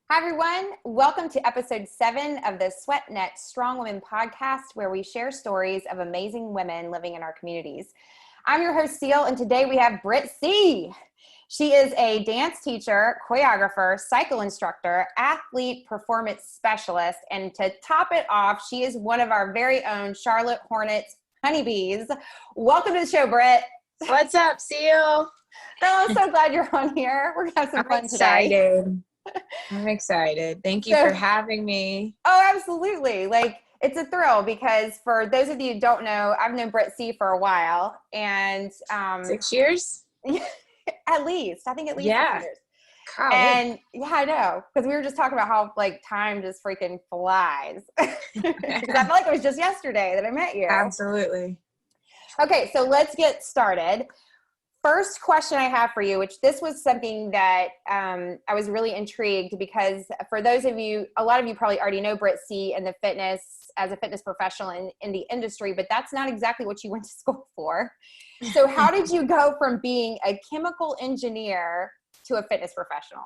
Hi, everyone. Welcome to episode 7 of the SweatNet Strong Women podcast, where we share stories of amazing women living in our communities. I'm your host, Cel, and today we have Britt C. She is a dance teacher, choreographer, cycle instructor, athlete performance specialist, and to top it off, she is one of our very own Charlotte Hornets Honeybees. Welcome to the show, Britt. What's up, Cel? Oh, I'm so glad you're on here. We're going to have some fun excited. today. I'm excited. Thank you for having me. Oh, absolutely. Like, it's a thrill because for those of you who don't know, I've known Britt C for a while, and 6 years? at least 6 years. God. And yeah, I know, because we were just talking about how like time just freaking flies. Because I feel like it was just yesterday that I met you. Absolutely. Okay, so let's get started. First question I have for you, which this was something that I was really intrigued because for those of you, a lot of you probably already know Britt C and the fitness as a fitness professional in the industry, but that's not exactly what you went to school for. So how did you go from being a chemical engineer to a fitness professional?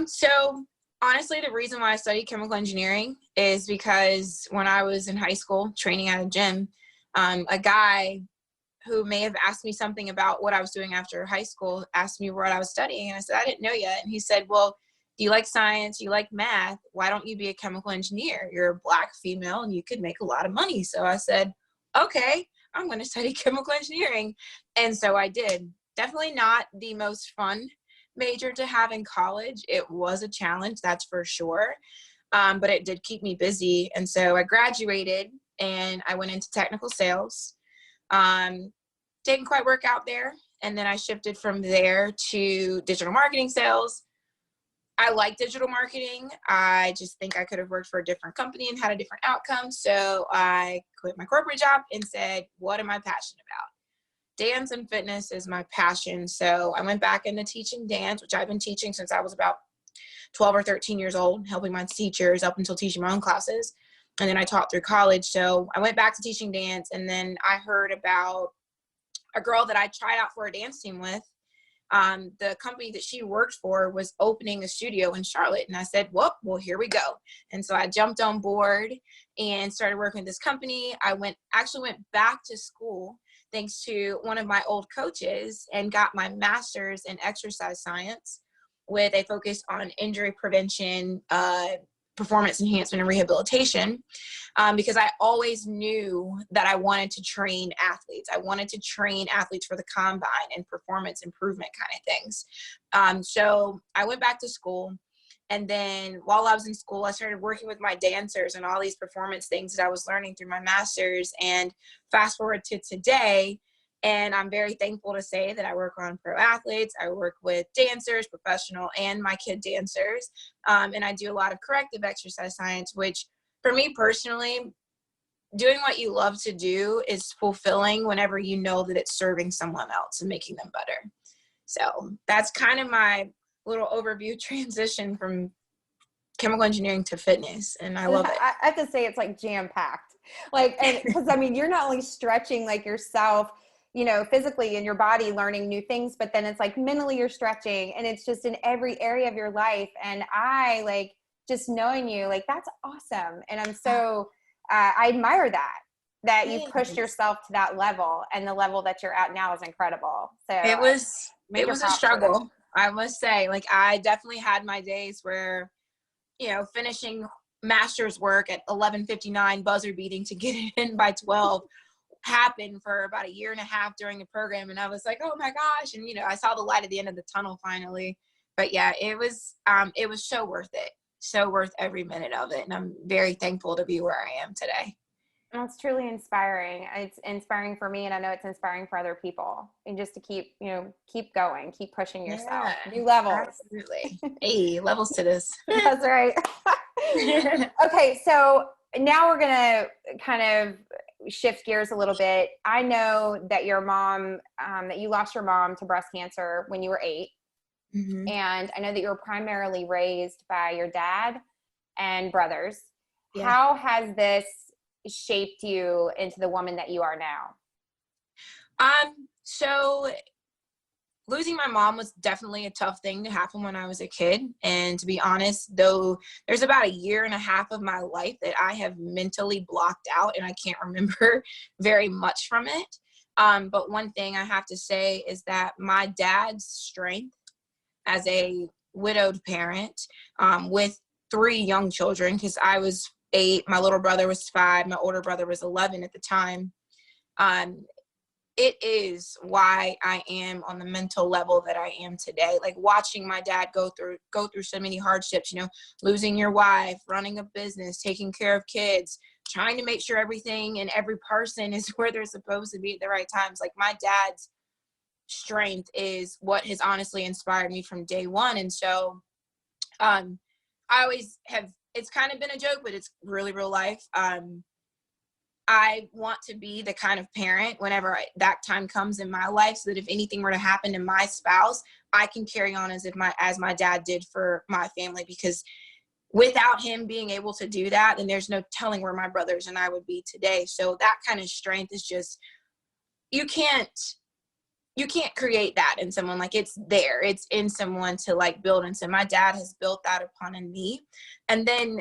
So honestly, the reason why I studied chemical engineering is because when I was in high school training at a gym, a guy who may have asked me something about what I was doing after high school asked me what I was studying. And I said, I didn't know yet. And he said, well, do you like science? You like math? Why don't you be a chemical engineer? You're a Black female and you could make a lot of money. So I said, okay, I'm going to study chemical engineering. And so I did. Definitely not the most fun major to have in college. It was a challenge, that's for sure. But it did keep me busy. And so I graduated and I went into technical sales. Didn't quite work out there. And then I shifted from there to digital marketing sales. I like digital marketing. I just think I could have worked for a different company and had a different outcome. So I quit my corporate job and said, what am I passionate about? Dance and fitness is my passion. So I went back into teaching dance, which I've been teaching since I was about 12 or 13 years old, helping my teachers up until teaching my own classes. And then I taught through college. So I went back to teaching dance. And then I heard about a girl that I tried out for a dance team with. The company that she worked for was opening a studio in Charlotte. And I said, well, here we go. And so I jumped on board and started working with this company. I actually went back to school thanks to one of my old coaches and got my master's in exercise science with a focus on injury prevention, performance enhancement, and rehabilitation, because I always knew that I wanted to train athletes. I wanted to train athletes for the combine and performance improvement kind of things. So I went back to school. And then while I was in school, I started working with my dancers and all these performance things that I was learning through my master's. And fast forward to today, and I'm very thankful to say that I work on pro athletes. I work with dancers, professional, and my kid dancers. And I do a lot of corrective exercise science, which for me personally, doing what you love to do is fulfilling whenever you know that it's serving someone else and making them better. So that's kind of my little overview transition from chemical engineering to fitness. And I love it. I have to say it's like jam-packed. Like, and because I mean, you're not only stretching like yourself, you know, physically in your body, learning new things, but then it's like mentally you're stretching, and it's just in every area of your life. And I like just knowing you, like, that's awesome. And I'm so, I admire that you pushed yourself to that level, and the level that you're at now is incredible. So it was a struggle, I must say. Like, I definitely had my days where, you know, finishing master's work at 11:59, buzzer beating to get it in by 12 happened for about a year and a half during the program. And I was like, oh my gosh. And, you know, I saw the light at the end of the tunnel finally. But yeah, it was so worth it. So worth every minute of it. And I'm very thankful to be where I am today. It's truly inspiring. It's inspiring for me, and I know it's inspiring for other people. And just to keep going, keep pushing yourself. Yeah, new levels. Absolutely. Hey, levels to this. That's right. Okay, so now we're gonna kind of shift gears a little bit. I know that your mom, that you lost your mom to breast cancer when you were 8. Mm-hmm. And I know that you were primarily raised by your dad and brothers. Yeah. How has this shaped you into the woman that you are now? So losing my mom was definitely a tough thing to happen when I was a kid. And to be honest, though, there's about a year and a half of my life that I have mentally blocked out and I can't remember very much from it. But one thing I have to say is that my dad's strength as a widowed parent, with 3 young children, because I was 8, my little brother was 5, my older brother was 11 at the time. It is why I am on the mental level that I am today. Like watching my dad go through so many hardships, you know, losing your wife, running a business, taking care of kids, trying to make sure everything and every person is where they're supposed to be at the right times. Like my dad's strength is what has honestly inspired me from day one. And so I always have, it's kind of been a joke, but it's really real life. I want to be the kind of parent whenever that time comes in my life, so that if anything were to happen to my spouse, I can carry on as my dad did for my family, because without him being able to do that, then there's no telling where my brothers and I would be today. So that kind of strength is just, you can't create that in someone. Like it's there, it's in someone to like build into. My dad has built that upon in me. And then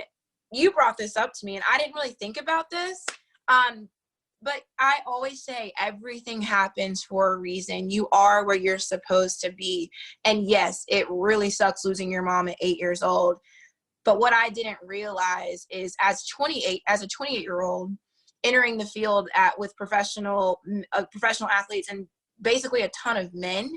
you brought this up to me and I didn't really think about this. But I always say everything happens for a reason. You are where you're supposed to be. And yes, it really sucks losing your mom at 8 years old. But what I didn't realize is as a 28-year-old entering the field with professional athletes and basically a ton of men,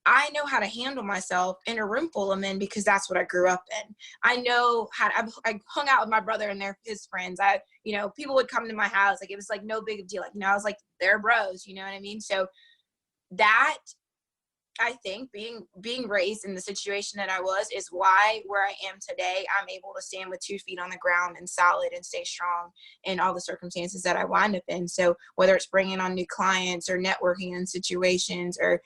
I know how to handle myself in a room full of men because that's what I grew up in. I know how I hung out with my brother and his friends. People would come to my house. Like it was like no big deal. Like, I was like, they're bros, you know what I mean? So that, I think being raised in the situation that I was is why where I am today, I'm able to stand with 2 feet on the ground and solid and stay strong in all the circumstances that I wind up in. So whether it's bringing on new clients or networking in situations, or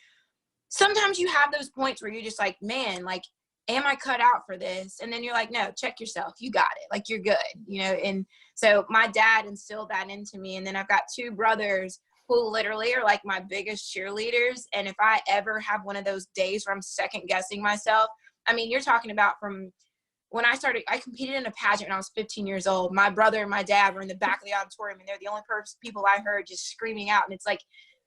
sometimes you have those points where you're just like, man, like, am I cut out for this? And then you're like, no, check yourself. You got it. Like, you're good, And so my dad instilled that into me. And then I've got 2 brothers who literally are like my biggest cheerleaders. And if I ever have one of those days where I'm second guessing myself, I mean, you're talking about from when I competed in a pageant when I was 15 years old. My brother and my dad were in the back of the auditorium and they're the only people I heard just screaming out. And it's like,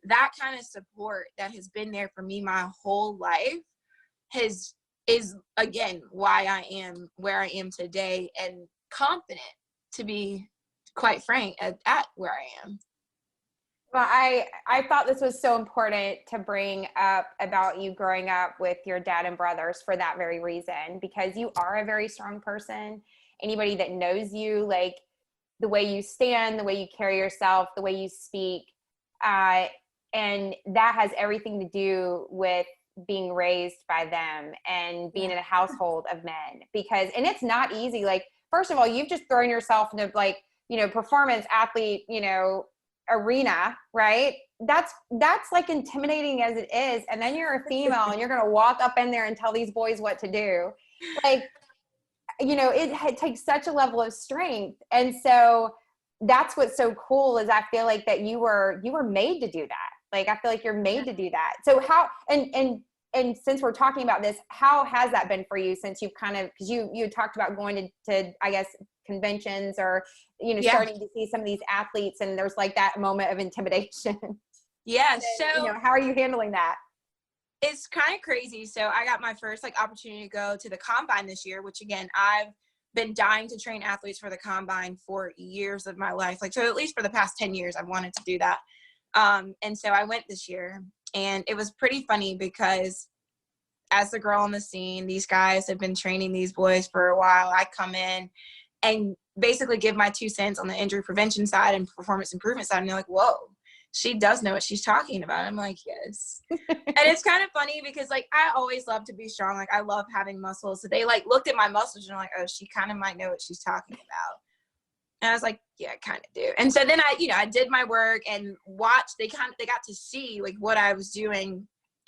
that kind of support that has been there for me my whole life is again why I am where I am today, and confident, to be quite frank, at where I am. Well, I thought this was so important to bring up about you growing up with your dad and brothers for that very reason, because you are a very strong person. Anybody that knows you, like the way you stand, the way you carry yourself, the way you speak, and that has everything to do with being raised by them and being in a household of men. And it's not easy. Like, first of all, you've just thrown yourself into like, performance athlete, arena, right? That's like intimidating as it is. And then you're a female and you're going to walk up in there and tell these boys what to do. Like, it takes such a level of strength. And so that's what's so cool is I feel like that you were made to do that. Like, I feel like you're made to do that. So how, and since we're talking about this, how has that been for you since you've because you talked about going to, I guess, conventions or, starting to see some of these athletes and there's like that moment of intimidation. Yeah. So, how are you handling that? It's kind of crazy. So I got my first opportunity to go to the combine this year, which again, I've been dying to train athletes for the combine for years of my life. So at least for the past 10 years, I've wanted to do that. And so I went this year, and it was pretty funny because as the girl on the scene, these guys have been training these boys for a while. I come in and basically give my 2 cents on the injury prevention side and performance improvement side. And they're like, whoa, she does know what she's talking about. I'm like, yes. And it's kind of funny because I always love to be strong. Like, I love having muscles. So they looked at my muscles and they're like, oh, she kind of might know what she's talking about. And I was like, yeah, I kind of do. And so then I did my work and watched, they got to see what I was doing,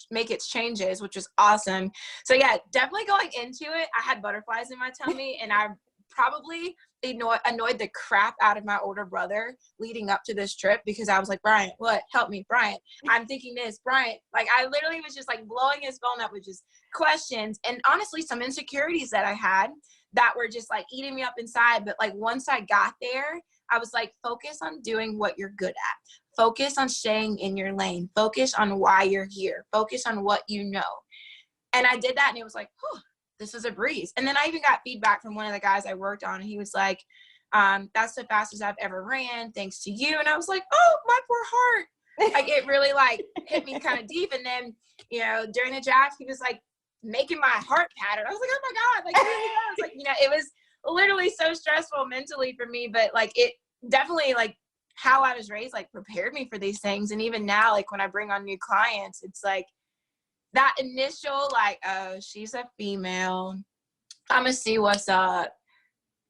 make its changes, which was awesome. So yeah, definitely going into it, I had butterflies in my tummy and I probably annoyed the crap out of my older brother leading up to this trip, because I was like, Bryant, what? Help me, Bryant. I'm thinking this, Bryant. Like, I literally was just like blowing his phone up with just questions, and honestly, some insecurities that I had that were just like eating me up inside. But like, once I got there, I was like, focus on doing what you're good at. Focus on staying in your lane. Focus on why you're here. Focus on what you know. And I did that, and it was like, oh, this was a breeze. And then I even got feedback from one of the guys I worked on, and he was like, that's the fastest I've ever ran, thanks to you. And I was like, oh, my poor heart. Like, it really like hit me kind of deep. And then, you know, during the draft, he was like making my heart pattern. I was like, oh my God, like, here he goes. Like, you know, it was literally so stressful mentally for me, but like, it definitely, like, how I was raised, like, prepared me for these things. And even now, like, when I bring on new clients, it's like that initial, like, oh, she's a female, I'm gonna see what's up.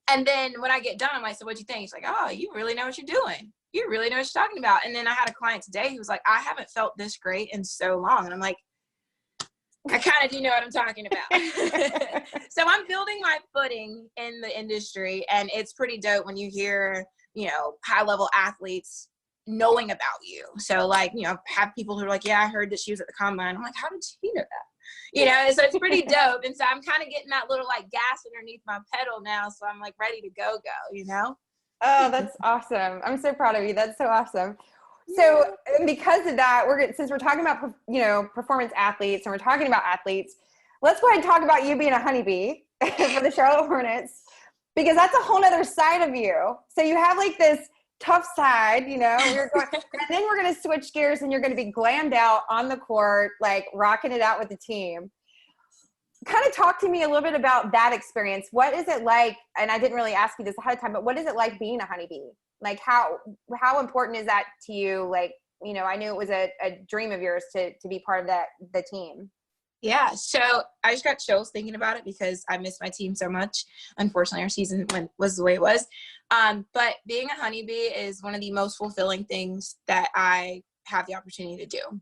And then when I get done, I'm like, so what'd you think? He's like, oh, you really know what you're doing. You really know what you're talking about. And then I had a client today who was like, I haven't felt this great in so long. And I'm like, I kind of do know what I'm talking about. So I'm building my footing in the industry, and it's pretty dope when you hear, you know, high level athletes knowing about you. So like, you know, have people who are like, yeah, I heard that she was at the combine. I'm like, how did she know that? You know, so it's pretty dope. And so I'm kind of getting that little like gas underneath my pedal now. So I'm like ready to go, you know? Oh, that's awesome. I'm so proud of you. That's so awesome. So because of that, since we're talking about, you know, performance athletes, and we're talking about athletes, let's go ahead and talk about you being a honeybee for the Charlotte Hornets, because that's a whole nother side of you. So you have like this tough side, you know, and then we're going to switch gears, and you're going to be glammed out on the court, like rocking it out with the team. Kind of talk to me a little bit about that experience. What is it like? And I didn't really ask you this ahead of time, but what is it like being a honeybee? Like how important is that to you? Like, you know, I knew it was a dream of yours to be part of the team. Yeah. So I just got chills thinking about it, because I miss my team so much. Unfortunately, our season was the way it was. But being a honeybee is one of the most fulfilling things that I have the opportunity to do.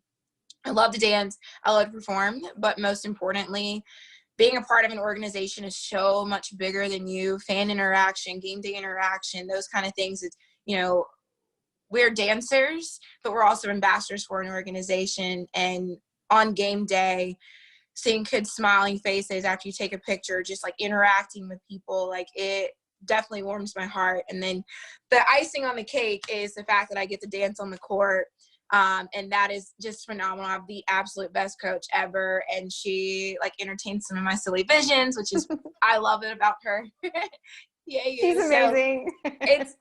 I love to dance. I love to perform, but most importantly, being a part of an organization is so much bigger than you. Fan interaction, game day interaction, those kind of things. It's, you know, we're dancers, but we're also ambassadors for an organization. And on game day, seeing kids' smiling faces after you take a picture, just like interacting with people, like it definitely warms my heart. And then the icing on the cake is the fact that I get to dance on the court. And that is just phenomenal. I have the absolute best coach ever. And she like entertains some of my silly visions, which is, I love it about her. Yeah. She's amazing. So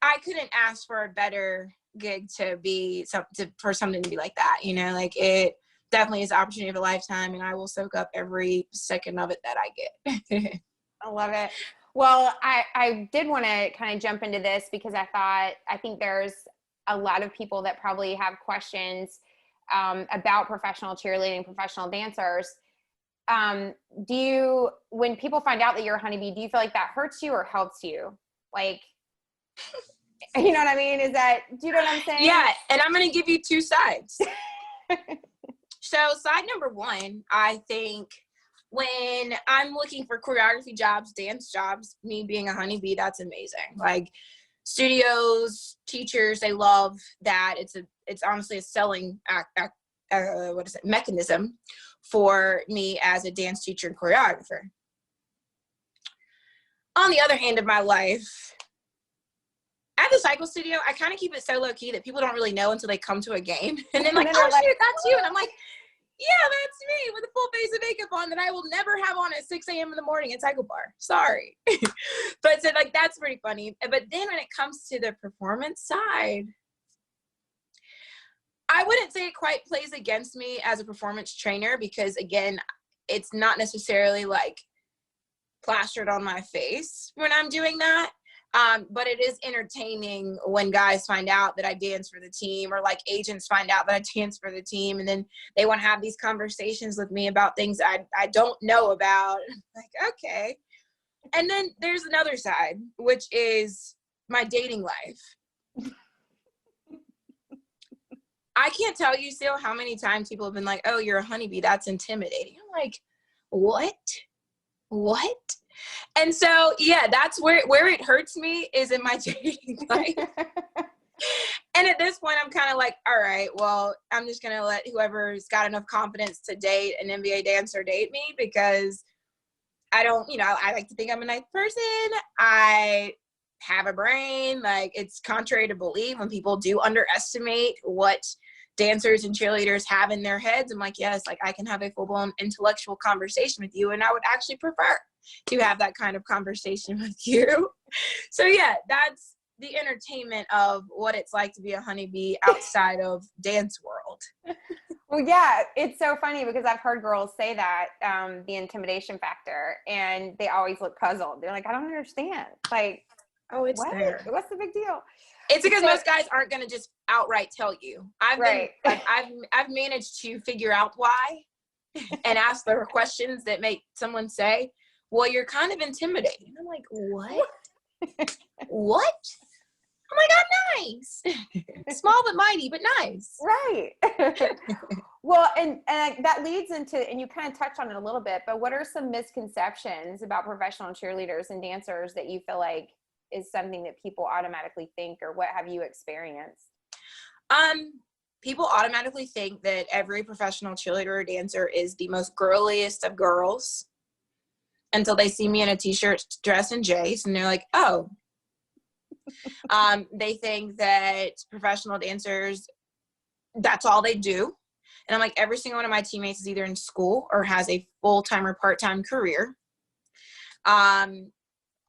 I couldn't ask for a better gig for something to be like that, you know, like it definitely is the opportunity of a lifetime, and I will soak up every second of it that I get. I love it. Well, I did want to kind of jump into this, because I think there's a lot of people that probably have questions about professional cheerleading, professional dancers. When people find out that you're a honeybee, do you feel like that hurts you or helps you? Like, you know what I mean? Do you know what I'm saying? Yeah. And I'm going to give you two sides. So side number one, I think when I'm looking for choreography jobs, dance jobs, me being a honeybee, that's amazing. Like studios, teachers, they love that. It's honestly a selling mechanism for me as a dance teacher and choreographer. On the other hand of my life, at the cycle studio, I kind of keep it so low key that people don't really know until they come to a game. And then like, oh shoot, that's you. And I'm like, yeah, that's me with a full face of makeup on that I will never have on at 6 a.m. in the morning at CycleBar. Sorry. But so like, that's pretty funny. But then when it comes to the performance side, I wouldn't say it quite plays against me as a performance trainer, because again, it's not necessarily like plastered on my face when I'm doing that. But it is entertaining when guys find out that I dance for the team, or like agents find out that I dance for the team, and then they want to have these conversations with me about things I don't know about. Like, okay. And then there's another side, which is my dating life. I can't tell you still how many times people have been like, oh, you're a honeybee, that's intimidating. I'm like, what? And so, yeah, that's where it hurts me is in my dating life. And at this point, I'm kind of like, all right, well, I'm just going to let whoever's got enough confidence to date an NBA dancer date me, because I don't, I like to think I'm a nice person. I have a brain. Like, it's contrary to belief when people do underestimate what dancers and cheerleaders have in their heads. I'm like, yes, like I can have a full-blown intellectual conversation with you, and I would actually prefer to have that kind of conversation with you. So yeah, that's the entertainment of what it's like to be a honeybee outside of dance world. Well, yeah, it's so funny because I've heard girls say that, the intimidation factor, and they always look puzzled. They're like, I don't understand. Like, oh, it's what? there. What's the big deal? It's because most guys aren't going to just outright tell you. I've managed to figure out why and ask the questions that make someone say, well, you're kind of intimidating. I'm like, what? What? Oh my God, nice. Small but mighty, but nice. Right. Well, and that leads into, and you kind of touched on it a little bit, but what are some misconceptions about professional cheerleaders and dancers that you feel like is something that people automatically think, or what have you experienced? People automatically think that every professional cheerleader or dancer is the most girliest of girls until they see me in a t-shirt, dress, and J's, and they're like, oh. They think that professional dancers, that's all they do. And I'm like, every single one of my teammates is either in school or has a full-time or part-time career.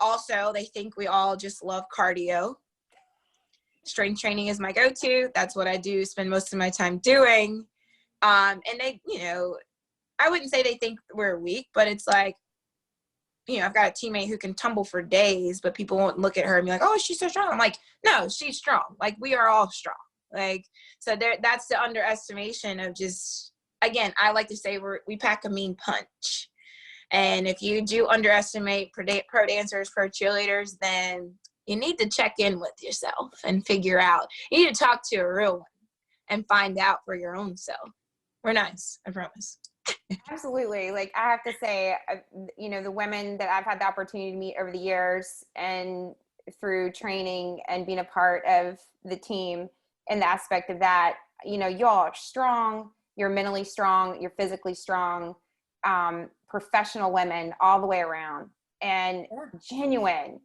Also, they think we all just love cardio. Strength training is my go-to. That's what I do, spend most of my time doing. And they, I wouldn't say they think we're weak, but it's like, I've got a teammate who can tumble for days, but people won't look at her and be like, oh, she's so strong. I'm like, no, she's strong. Like, we are all strong. Like, so that's the underestimation of just, again, I like to say we pack a mean punch. And if you do underestimate pro dancers, pro cheerleaders, then you need to check in with yourself and figure out. You need to talk to a real one and find out for your own self. We're nice, I promise. Absolutely. Like, I have to say, the women that I've had the opportunity to meet over the years and through training and being a part of the team, and the aspect of that, y'all are strong, you're mentally strong, you're physically strong, professional women all the way around, and genuine,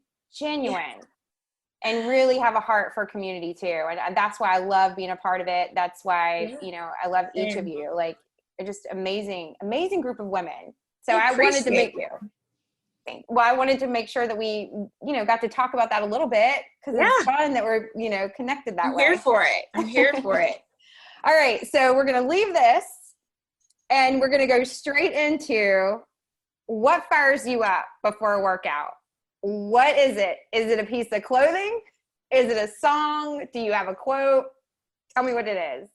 and really have a heart for community too. And that's why I love being a part of it. That's why, I love each of you. Like, just amazing group of women. So I wanted to make sure that we, got to talk about that a little bit, because it's fun that we're, connected that way. I'm here for it. All right. So we're going to leave this and we're going to go straight into what fires you up before a workout. What is it? Is it a piece of clothing? Is it a song? Do you have a quote? Tell me what it is.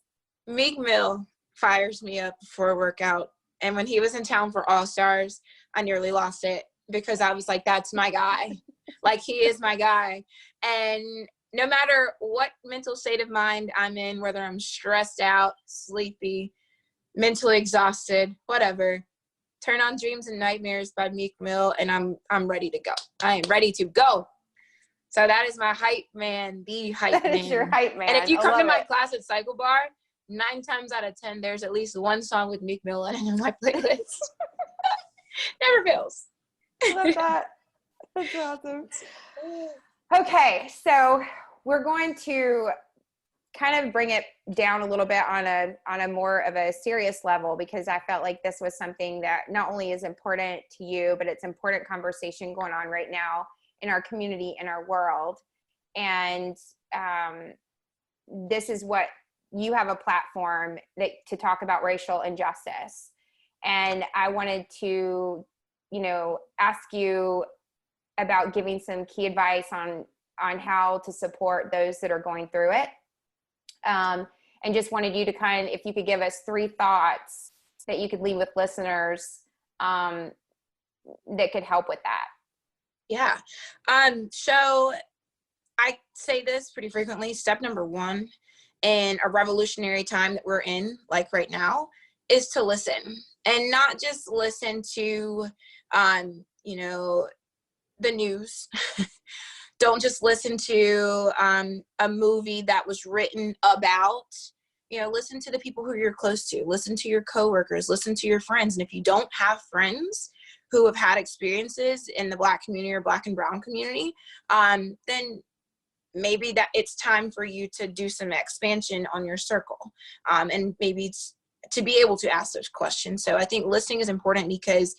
Meek Mill fires me up before a workout. And when he was in town for All-Stars, I nearly lost it, because I was like, that's my guy. Like, he is my guy. And no matter what mental state of mind I'm in, whether I'm stressed out, sleepy, mentally exhausted, whatever, turn on Dreams and Nightmares by Meek Mill, and I'm ready to go. I am ready to go. So that is my hype man, the hype man. That is your hype man. And if you come to my class at CycleBar, 9 times out of 10, there's at least one song with Meek Mill in my playlist. Never fails. Love that. That's awesome. Okay, so we're going to kind of bring it down a little bit on a more of a serious level, because I felt like this was something that not only is important to you, but it's important conversation going on right now in our community, in our world. And this is what you have, a platform to talk about racial injustice. And I wanted to, ask you about giving some key advice on how to support those that are going through it. And just wanted you to if you could give us 3 thoughts that you could leave with listeners that could help with that. Yeah. So I say this pretty frequently. Step number 1 in a revolutionary time that we're in, like right now, is to listen, and not just listen to, the news. Don't just listen to a movie that was written about. Listen to the people who you're close to. Listen to your coworkers. Listen to your friends. And if you don't have friends who have had experiences in the Black community or Black and Brown community, then maybe that it's time for you to do some expansion on your circle, and maybe to be able to ask those questions. So I think listening is important, because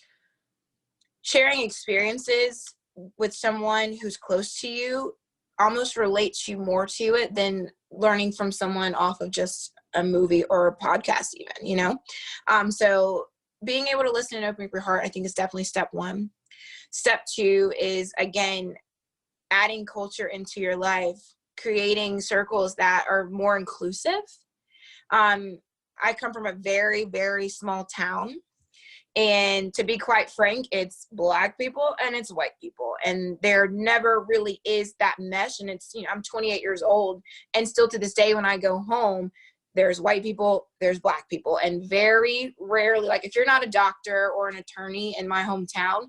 sharing experiences with someone who's close to you almost relates you more to it than learning from someone off of just a movie or a podcast even, so being able to listen and open up your heart, I think, is definitely step one. Step two is, again, adding culture into your life, creating circles that are more inclusive. I come from a very, very small town. And to be quite frank, it's Black people and it's white people. And there never really is that mesh. And it's, I'm 28 years old. And still to this day, when I go home, there's white people, there's Black people. And very rarely, like if you're not a doctor or an attorney in my hometown,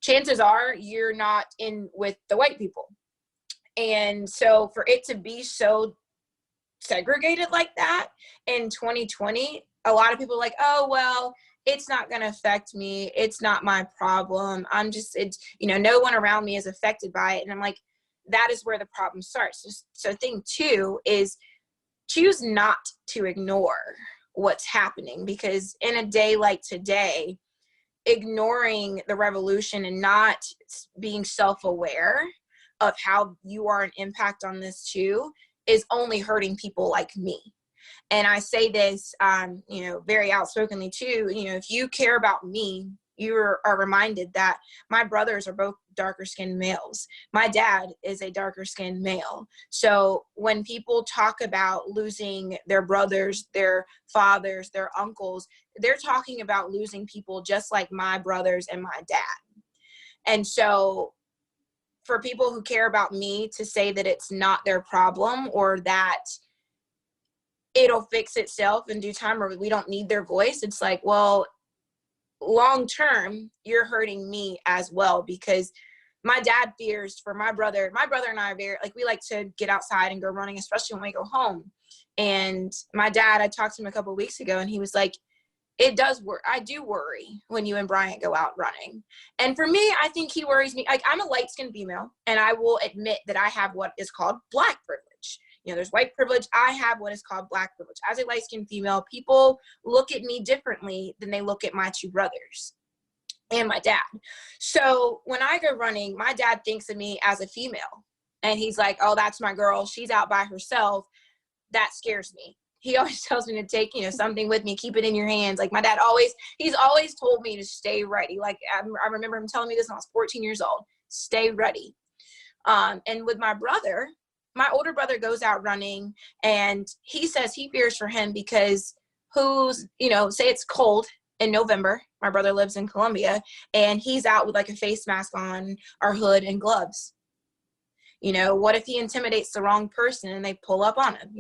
chances are you're not in with the white people. And so for it to be so segregated like that in 2020, a lot of people are like, oh, well, it's not going to affect me. It's not my problem. No one around me is affected by it. And I'm like, that is where the problem starts. So thing two is choose not to ignore what's happening, because in a day like today, ignoring the revolution and not being self-aware of how you are an impact on this too is only hurting people like me. And I say this, very outspokenly too, if you care about me, you are reminded that my brothers are both darker skinned males. My dad is a darker skinned male. So when people talk about losing their brothers, their fathers, their uncles, they're talking about losing people just like my brothers and my dad. And so for people who care about me to say that it's not their problem, or that it'll fix itself in due time, or we don't need their voice, it's like, well, long term, you're hurting me as well, because my dad fears for my brother and I are very, we like to get outside and go running, especially when we go home. And my dad, I talked to him a couple of weeks ago, and he was like, it does work. I do worry when you and Bryant go out running. And for me, I think he worries me. I'm a light-skinned female, and I will admit that I have what is called Black privilege. There's white privilege. I have what is called Black privilege. As a light-skinned female, people look at me differently than they look at my two brothers and my dad. So when I go running, my dad thinks of me as a female, and he's like, oh, that's my girl. She's out by herself. That scares me. He always tells me to take, something with me, keep it in your hands. Like my dad he's always told me to stay ready. Like I remember him telling me this when I was 14 years old, stay ready. And with my brother, my older brother goes out running, and he says he fears for him because say it's cold in November. My brother lives in Colombia, and he's out with a face mask on, or hood and gloves. What if he intimidates the wrong person and they pull up on him,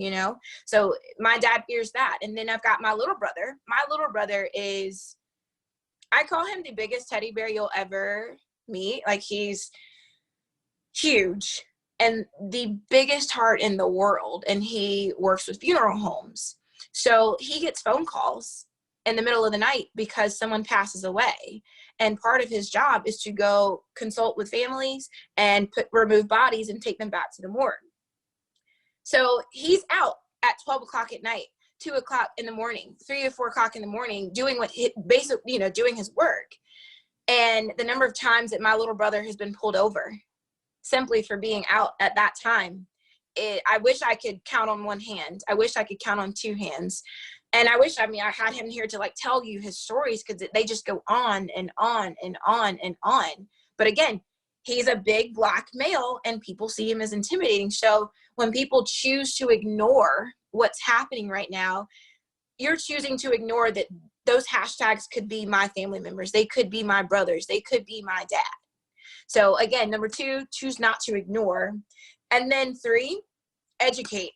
So my dad fears that. And then I've got my little brother. My little brother I call him the biggest teddy bear you'll ever meet. He's huge and the biggest heart in the world. And he works with funeral homes. So he gets phone calls in the middle of the night because someone passes away. And part of his job is to go consult with families and remove bodies and take them back to the morgue. So he's out at 12 o'clock at night, 2 o'clock in the morning, 3 or 4 o'clock in the morning, doing doing his work. And the number of times that my little brother has been pulled over simply for being out at that time, I wish I could count on one hand. I wish I could count on two hands. And I wish, I had him here to tell you his stories, because they just go on and on and on and on. But again, he's a big Black male and people see him as intimidating. So when people choose to ignore what's happening right now, you're choosing to ignore that those hashtags could be my family members. They could be my brothers. They could be my dad. So again, number 2, choose not to ignore. And then 3, educate,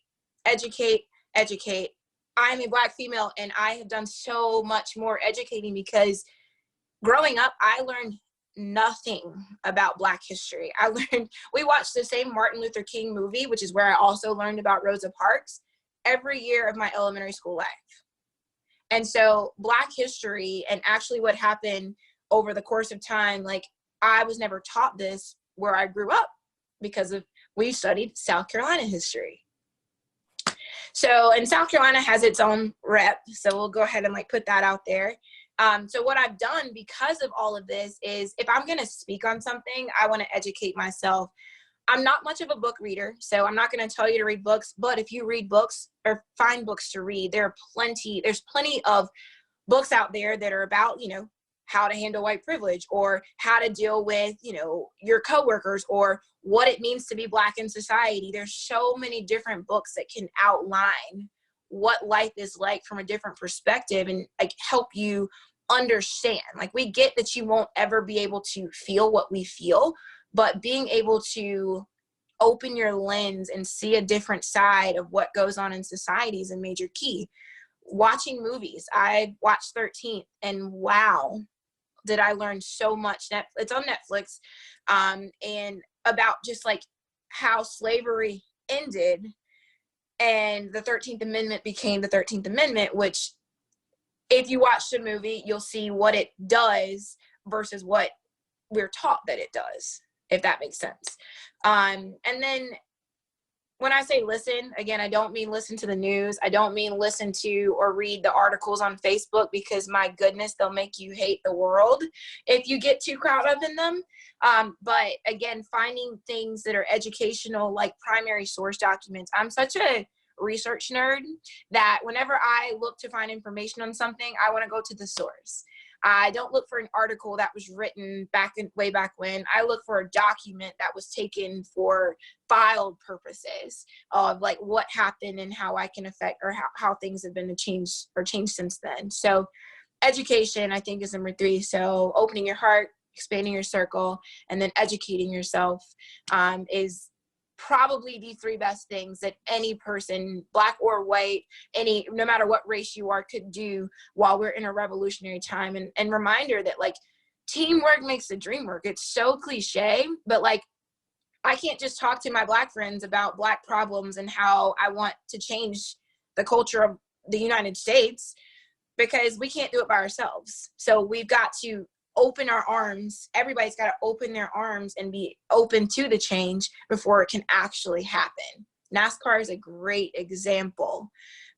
educate, educate. I'm a Black female, and I have done so much more educating, because growing up, I learned nothing about Black history. We watched the same Martin Luther King movie, which is where I also learned about Rosa Parks, every year of my elementary school life. And so Black history and actually what happened over the course of time, like I was never taught this where I grew up because we studied South Carolina history. So, and South Carolina has its own rep. So we'll go ahead and like put that out there. So what I've done because of all of this is if I'm going to speak on something, I want to educate myself. I'm not much of a book reader, so I'm not going to tell you to read books, but if you read books or find books to read, there's plenty of books out there that are about, how to handle white privilege or how to deal with, your coworkers or what it means to be Black in society. There's so many different books that can outline what life is like from a different perspective and like help you understand. Like we get that you won't ever be able to feel what we feel, but being able to open your lens and see a different side of what goes on in society is a major key. Watching movies. I watched 13th and wow, did I learn so much. It's on Netflix, and about just like how slavery ended and the 13th Amendment became the 13th Amendment, which if you watch the movie, you'll see what it does versus what we're taught that it does, if that makes sense. And then when I say listen, again, I don't mean listen to the news. I don't mean listen to or read the articles on Facebook because my goodness, they'll make you hate the world if you get too caught up in them. But again, finding things that are educational, like primary source documents. I'm such a research nerd that whenever I look to find information on something, I want to go to the source. I don't look for an article that was written way back when. I look for a document that was taken for filed purposes of like what happened and how I can affect or how things have been changed since then. So education, I think, is number 3. So opening your heart, expanding your circle, and then educating yourself is probably the 3 best things that any person, Black or white, no matter what race you are, could do while we're in a revolutionary time. And reminder that like teamwork makes the dream work. It's so cliche, but like I can't just talk to my Black friends about Black problems and how I want to change the culture of the United States because we can't do it by ourselves. So we've got to open our arms. Everybody's got to open their arms and be open to the change before it can actually happen. NASCAR is a great example.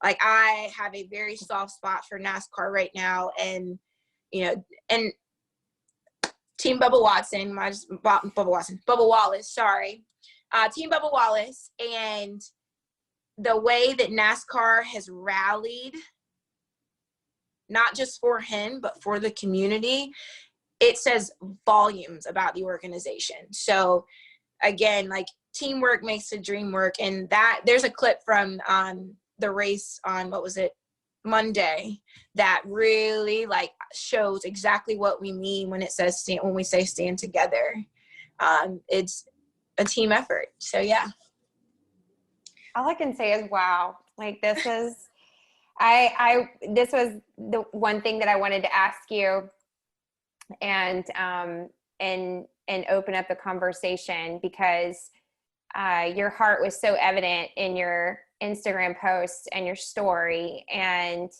Like I have a very soft spot for NASCAR right now. And, and Team Bubba Wallace, Team Bubba Wallace, and the way that NASCAR has rallied, not just for him, but for the community, it says volumes about the organization. So again, like teamwork makes the dream work. And that there's a clip from the race on, Monday, that really like shows exactly what we mean when it says when we say stand together. It's a team effort. So yeah. All I can say is wow. Like this is this was the one thing that I wanted to ask you and open up the conversation because your heart was so evident in your Instagram posts and your story, and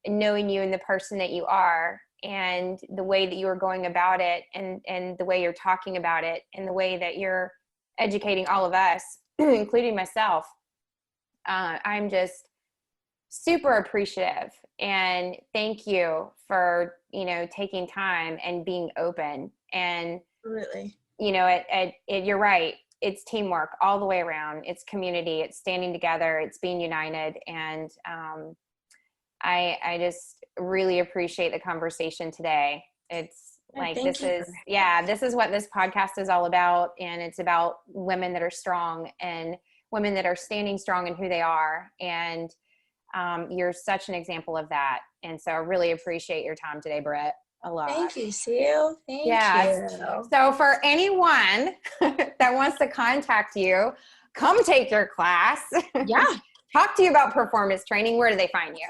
knowing you and the person that you are and the way that you are going about it and the way you're talking about it and the way that you're educating all of us, including myself. I'm just super appreciative and thank you for, taking time and being open. And really, you're right. It's teamwork all the way around. It's community. It's standing together. It's being united. And I just really appreciate the conversation today. It's like, this is what this podcast is all about. And it's about women that are strong and women that are standing strong in who they are. And you're such an example of that. And so I really appreciate your time today, Britt, a lot. Thank you, Cel. Thank you. So for anyone that wants to contact you, come take your class. Yeah. Talk to you about performance training. Where do they find you?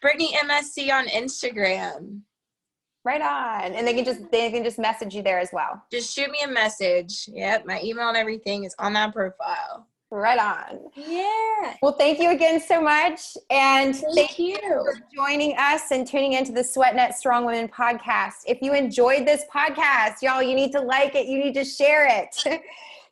Brittany MSC on Instagram. Right on. And they can just message you there as well. Just shoot me a message. Yep, my email and everything is on that profile. Right on. Yeah. Well, thank you again so much. And thank you you for joining us and tuning into the SweatNet Strong Women podcast. If you enjoyed this podcast, y'all, you need to like it. You need to share it.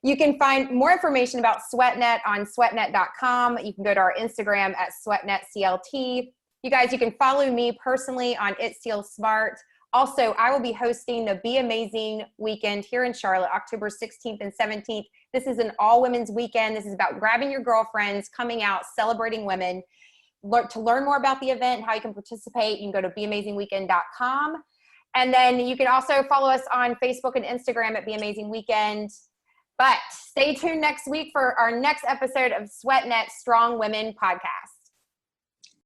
You can find more information about SweatNet on sweatnet.com. You can go to our Instagram at SweatNetCLT. You guys, you can follow me personally on Cel Smart. Also, I will be hosting the Be Amazing weekend here in Charlotte, October 16th and 17th. This is an all-women's weekend. This is about grabbing your girlfriends, coming out, celebrating women. To learn more about the event and how you can participate, you can go to beamazingweekend.com. And then you can also follow us on Facebook and Instagram at Be Amazing Weekend. But stay tuned next week for our next episode of SweatNet Strong Women podcast.